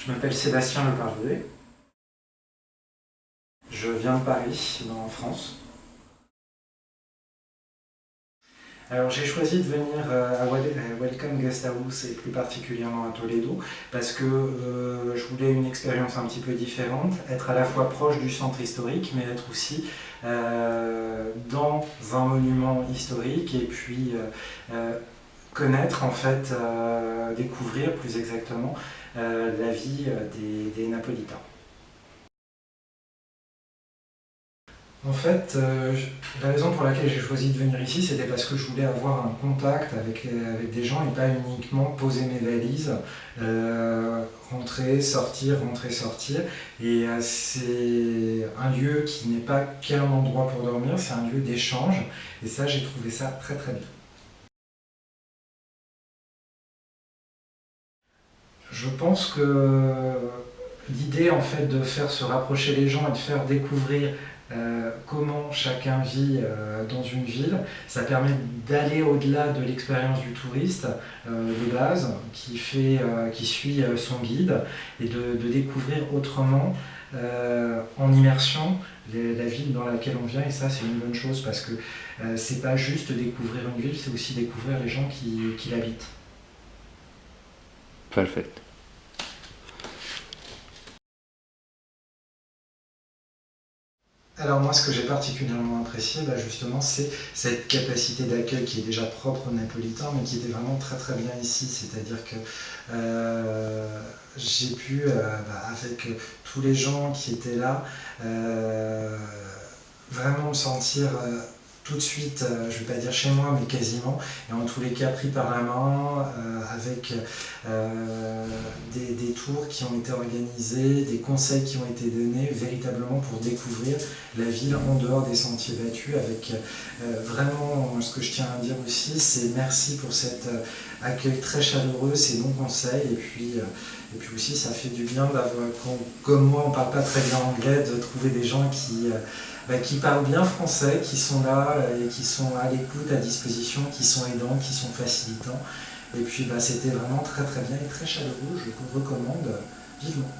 Je m'appelle Sébastien Leparvier. Je viens de Paris, en France. Alors j'ai choisi de venir à Welcome Guest House et plus particulièrement à Toledo parce que je voulais une expérience un petit peu différente, être à la fois proche du centre historique mais être aussi dans un monument historique et puis connaître en fait, découvrir plus exactement la vie des Napolitains. En fait, la raison pour laquelle j'ai choisi de venir ici, c'était parce que je voulais avoir un contact avec des gens et pas uniquement poser mes valises, rentrer, sortir, rentrer, sortir. Et c'est un lieu qui n'est pas qu'un endroit pour dormir, c'est un lieu d'échange. Et ça, j'ai trouvé ça très très bien. Je pense que l'idée en fait de faire se rapprocher les gens et de faire découvrir comment chacun vit dans une ville, ça permet d'aller au-delà de l'expérience du touriste de base qui suit son guide et de découvrir autrement en immersion la ville dans laquelle on vient, et ça c'est une bonne chose parce que c'est pas juste découvrir une ville, c'est aussi découvrir les gens qui l'habitent. Perfect. Alors moi, ce que j'ai particulièrement apprécié, justement, c'est cette capacité d'accueil qui est déjà propre aux Napolitains, mais qui était vraiment très très bien ici. C'est-à-dire que j'ai pu, avec tous les gens qui étaient là, vraiment me sentir tout de suite, je ne vais pas dire chez moi, mais quasiment, et en tous les cas pris par la main, avec des tours qui ont été organisés, des conseils qui ont été donnés, véritablement pour découvrir la ville en dehors des sentiers battus, avec vraiment, ce que je tiens à dire aussi, c'est merci pour cet accueil très chaleureux, ces bons conseils, et puis aussi ça fait du bien d'avoir, comme moi on ne parle pas très bien anglais, de trouver des gens qui parlent bien français, qui sont là et qui sont à l'écoute, à disposition, qui sont aidants, qui sont facilitants. Et puis c'était vraiment très très bien et très chaleureux, je vous recommande vivement.